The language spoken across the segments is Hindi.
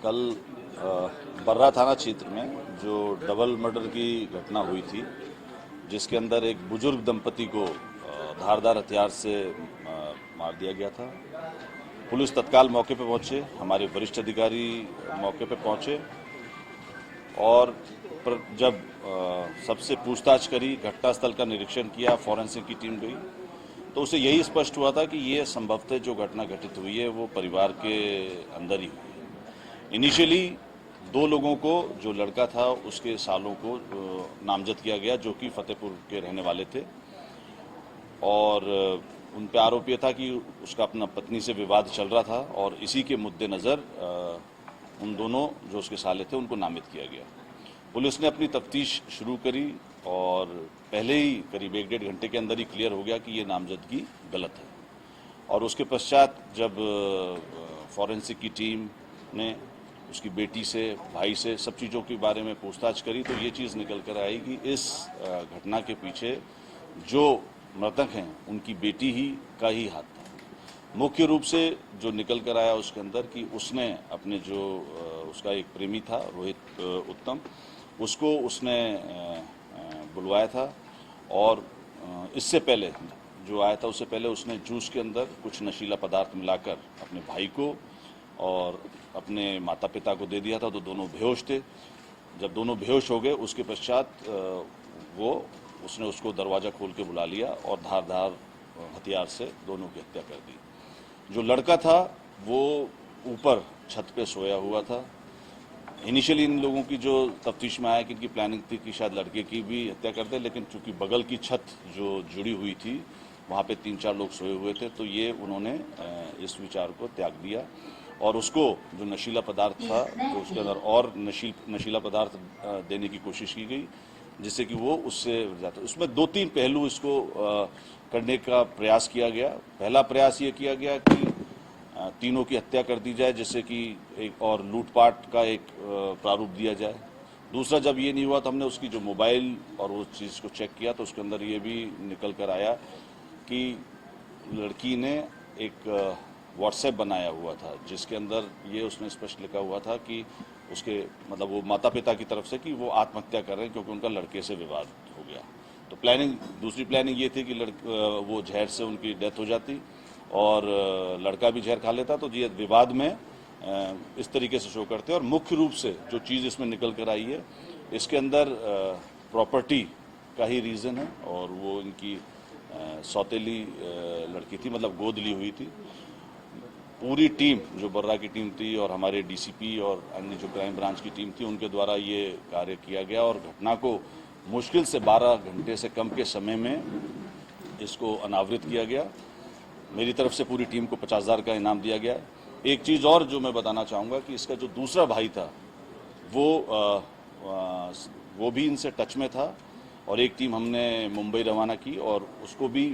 कल बर्रा थाना क्षेत्र में जो डबल मर्डर की घटना हुई थी, जिसके अंदर एक बुजुर्ग दंपति को धारदार हथियार से मार दिया गया था। पुलिस तत्काल मौके पर पहुंचे, हमारे वरिष्ठ अधिकारी मौके पर पहुंचे और जब सबसे पूछताछ करी, घटनास्थल का निरीक्षण किया, फॉरेंसिक की टीम गई, तो उसे यही स्पष्ट हुआ था कि ये संभवतः जो घटना घटित हुई है वो परिवार के अंदर ही हुई है। इनिशियली 2 लोगों को, जो लड़का था उसके सालों को नामजद किया गया, जो कि फतेहपुर के रहने वाले थे और उन पर आरोप यह था कि उसका अपना पत्नी से विवाद चल रहा था और इसी के मद्देनजर उन दोनों जो उसके साले थे उनको नामित किया गया। पुलिस ने अपनी तफ्तीश शुरू करी और पहले ही करीब 1-1.5 घंटे के अंदर ही क्लियर हो गया कि ये नामजदगी गलत है। और उसके पश्चात जब फॉरेंसिक की टीम ने उसकी बेटी से, भाई से सब चीज़ों के बारे में पूछताछ करी, तो ये चीज़ निकल कर आई कि इस घटना के पीछे जो मृतक हैं उनकी बेटी ही का ही हाथ था। मुख्य रूप से जो निकल कर आया उसके अंदर कि उसने अपने जो उसका एक प्रेमी था रोहित उत्तम, उसको उसने बुलवाया था और इससे पहले जो आया था उससे पहले उसने जूस के अंदर कुछ नशीला पदार्थ मिलाकर अपने भाई को और अपने माता पिता को दे दिया था, तो दोनों बेहोश थे। जब दोनों बेहोश हो गए उसके पश्चात उसने उसको दरवाज़ा खोल के बुला लिया और धारदार हथियार से दोनों की हत्या कर दी। जो लड़का था वो ऊपर छत पे सोया हुआ था। इनिशियली इन लोगों की जो तफ्तीश में आया कि इनकी प्लानिंग थी कि शायद लड़के की भी हत्या कर दे, लेकिन चूंकि बगल की छत जो जुड़ी हुई थी वहाँ पे 3-4 लोग सोए हुए थे, तो ये उन्होंने इस विचार को त्याग दिया और उसको जो नशीला पदार्थ था तो उसके अंदर और नशीला पदार्थ देने की कोशिश की गई, जिससे कि वो उससे जाता। उसमें 2-3 पहलू इसको करने का प्रयास किया गया। पहला प्रयास ये किया गया कि तीनों की हत्या कर दी जाए, जिससे कि एक और लूटपाट का एक प्रारूप दिया जाए। दूसरा, जब ये नहीं हुआ तो हमने उसकी जो मोबाइल और वो चीज़ को चेक किया, तो उसके अंदर ये भी निकल कर आया कि लड़की ने एक व्हाट्सएप बनाया हुआ था, जिसके अंदर ये उसने स्पष्ट लिखा हुआ था कि उसके मतलब वो माता पिता की तरफ से कि वो आत्महत्या कर रहे हैं क्योंकि उनका लड़के से विवाद हो गया। तो दूसरी प्लानिंग ये थी कि वो जहर से उनकी डेथ हो जाती और लड़का भी जहर खा लेता, तो ये विवाद में इस तरीके से शो करते हैं। और मुख्य रूप से जो चीज़ इसमें निकल कर आई है, इसके अंदर प्रॉपर्टी का ही रीज़न है और वो इनकी सौतेली लड़की थी, मतलब गोद ली हुई थी। पूरी टीम जो बर्रा की टीम थी और हमारे डीसीपी और अन्य जो क्राइम ब्रांच की टीम थी उनके द्वारा ये कार्य किया गया और घटना को मुश्किल से 12 घंटे से कम के समय में इसको अनावृत किया गया। मेरी तरफ से पूरी टीम को 50,000 का इनाम दिया गया। एक चीज़ और जो मैं बताना चाहूँगा कि इसका जो दूसरा भाई था वो भी इनसे टच में था और एक टीम हमने मुंबई रवाना की और उसको भी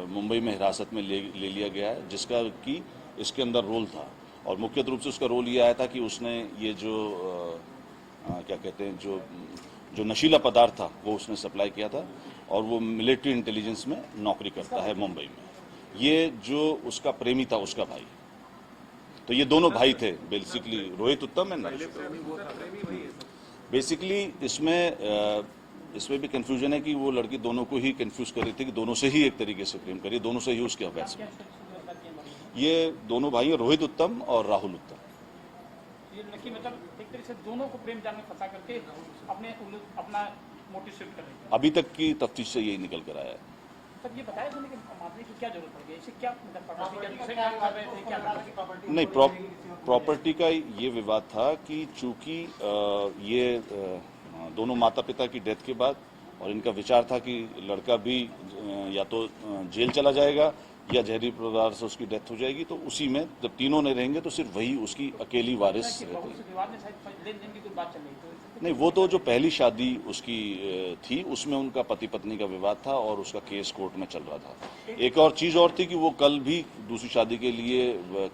मुंबई में हिरासत में ले लिया गया है, जिसका कि इसके अंदर रोल था। और मुख्य रूप से उसका रोल ये आया था कि उसने ये जो क्या कहते हैं जो नशीला पदार्थ था वो उसने सप्लाई किया था और वो मिलिट्री इंटेलिजेंस में नौकरी करता है मुंबई में। ये जो उसका प्रेमी था उसका भाई, तो ये दोनों भाई थे बेसिकली, रोहित उत्तम है ना। बेसिकली इसमें भी कंफ्यूजन है कि वो लड़की दोनों को ही कंफ्यूज कर रही थी कि दोनों से ही एक तरीके से प्रेम करी, दोनों से ही उसके अफेयर में। ये दोनों भाई हैं, रोहित उत्तम और राहुल उत्तम। ये लड़की मतलब एक तरीके से दोनों को प्रेम जाल में फंसा करके अपना मोटिव शिफ्ट कर रही है। अभी तक की तफ्तीश से यही निकल कर आया है। सर ये बताया कि मामले की क्या जरूरत पड़ गई, इसे क्या प्रॉपर्टी नहीं, प्रॉपर्टी का ये विवाद था कि चूंकि ये दोनों माता पिता की डेथ के बाद और इनका विचार था कि लड़का भी या तो जेल चला जाएगा या जहरीले पदार्थ से उसकी डेथ हो जाएगी, तो उसी में जब तीनों नहीं रहेंगे तो सिर्फ वही उसकी अकेली वारिस रहती। नहीं, वो तो जो पहली शादी उसकी थी उसमें उनका पति पत्नी का विवाद था और उसका केस कोर्ट में चल रहा था। एक और चीज़ और थी कि वो कल भी दूसरी शादी के लिए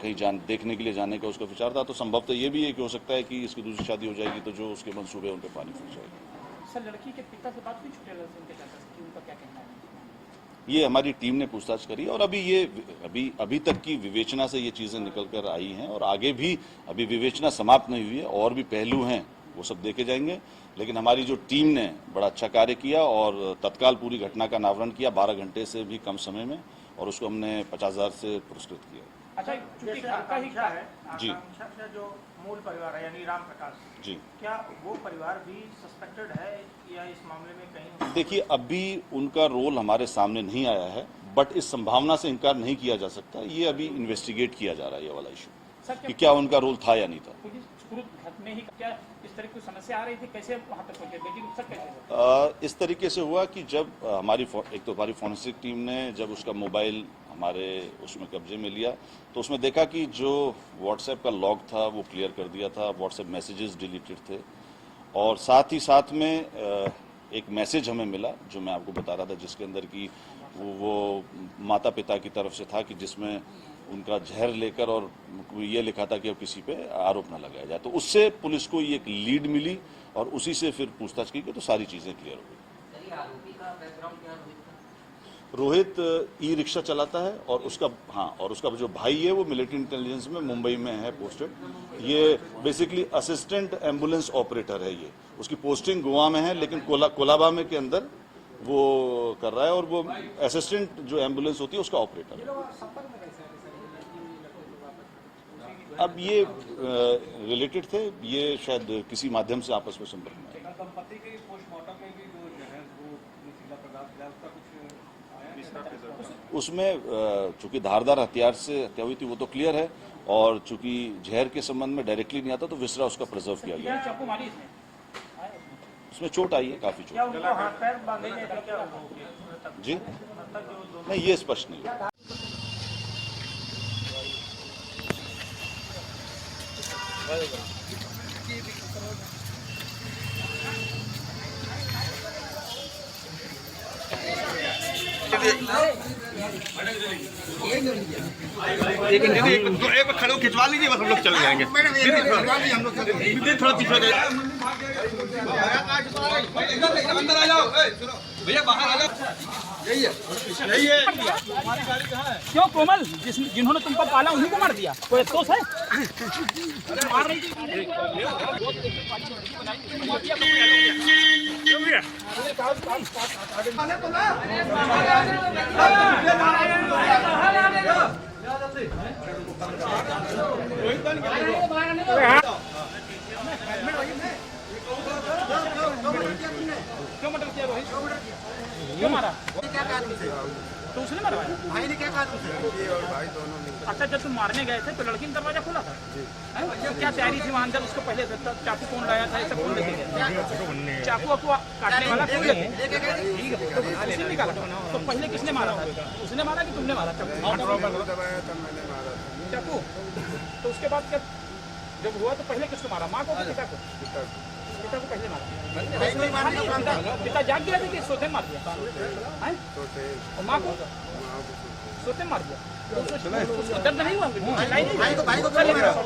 कहीं देखने के लिए जाने का उसका विचार था, तो संभवतः ये भी एक हो सकता है कि इसकी दूसरी शादी हो जाएगी तो जो उसके मंसूबे उन पर पानी फिर जाएगी। सर लड़की के पिता से बात हुई, छुट्टे लड़के के चाचा से, उनका क्या कहना है? ये हमारी टीम ने पूछताछ करी और अभी तक की विवेचना से ये चीजें निकल कर आई हैं और आगे भी अभी विवेचना समाप्त नहीं हुई है और भी पहलू हैं वो सब देखे जाएंगे। लेकिन हमारी जो टीम ने बड़ा अच्छा कार्य किया और तत्काल पूरी घटना का अनावरण किया 12 घंटे से भी कम समय में, और उसको हमने 50,000 से पुरस्कृत किया। अच्छा, चूंकि आकांक्षा है, जी। आकांक्षा का जो मूल परिवार है यानी राम प्रकाश जी, क्या वो परिवार भी सस्पेक्टेड है या इस मामले में कहीं? देखिए अभी उनका रोल हमारे सामने नहीं आया है, बट इस संभावना से इनकार नहीं किया जा सकता। ये अभी इन्वेस्टिगेट किया जा रहा है ये वाला इशू सर कि क्या उनका रोल था या नहीं था। पुलिस घर में ही क्या इस तरह की समस्या आ रही थी, कैसे वहां तक पहुंचे बेटी सर कैसे? इस तरीके से हुआ कि जब हमारी एक तो हमारी फॉरेंसिक टीम ने जब उसका मोबाइल हमारे उसमें कब्जे में लिया तो उसमें देखा कि जो व्हाट्सएप का लॉग था वो क्लियर कर दिया था, व्हाट्सएप मैसेजेस डिलीटेड थे और साथ ही साथ में एक मैसेज हमें मिला जो मैं आपको बता रहा था जिसके अंदर की वो माता पिता की तरफ से था कि जिसमें उनका जहर लेकर और ये लिखा था कि अब किसी पे आरोप न लगाया जाए। तो उससे पुलिस को ये एक लीड मिली और उसी से फिर पूछताछ की गई तो सारी चीजें क्लियर हो गई। आरोपी का बैकग्राउंड क्या रोहित ई रिक्शा चलाता है और उसका जो भाई है वो मिलिट्री इंटेलिजेंस में मुंबई में है पोस्टेड। ये बेसिकली असिस्टेंट एम्बुलेंस ऑपरेटर है। ये उसकी पोस्टिंग गोवा में है लेकिन कोलाबा में के अंदर वो कर रहा है और वो असिस्टेंट जो एम्बुलेंस होती है उसका ऑपरेटर है। अब ये रिलेटेड थे, ये शायद किसी माध्यम से आपस में संपर्क में आए। दंपति के पोस्टमार्टम में भी जो जहर वो नशीला पदार्थ मिला उसका कुछ उसमें चूंकि धारदार हथियार से हत्या हुई थी वो तो क्लियर है और चूंकि जहर के संबंध में डायरेक्टली नहीं आता तो विसरा उसका प्रिजर्व किया गया। चाकू मारी इसने? उसमें चोट आई है, काफी क्या चोट। उनको हाथ पैर बांधे गए थे क्या वो? जी मतलब जो नहीं, ये स्पष्ट नहीं है। एक खड़े खिंचवा लीजिए बस हम लोग चले जाएंगे। दीदी थोड़ा पीछे अंदर आ जाओ भैया, बाहर आ जाओ। यही है क्यों कोमल, जिन्होंने तुमको पाला उन्हीं को मार दिया? कोई अफसोस है? मार रही थी। क्यों मर्डर किया रोहित? क्यों मारा? तो उसने मरवाया? भाई ने क्या कहा तुमसे? अच्छा, जब तुम मारने गए थे तो लड़की ने दरवाजा खोला था? क्या तैयारी थी वहां अंदर? उसको पहले चाकू कौन लाया था? ऐसा कौन लेके गया? चाकू आपको काटने वाला कौन लेके गया? उसी निकाला। तो पहले किसने मारा था? उसने मारा कि तुमने मारा चाकू? तो उसके बाद क्या जब हुआ तो पहले किसको मारा? माँ को कि पिता को? पिता को पहले मारा। पिता जाग गया था कि सोते मार दिया? और माँ को सोते मार दिया? उसको दर्द नहीं हुआ? भाई को एक मिनट,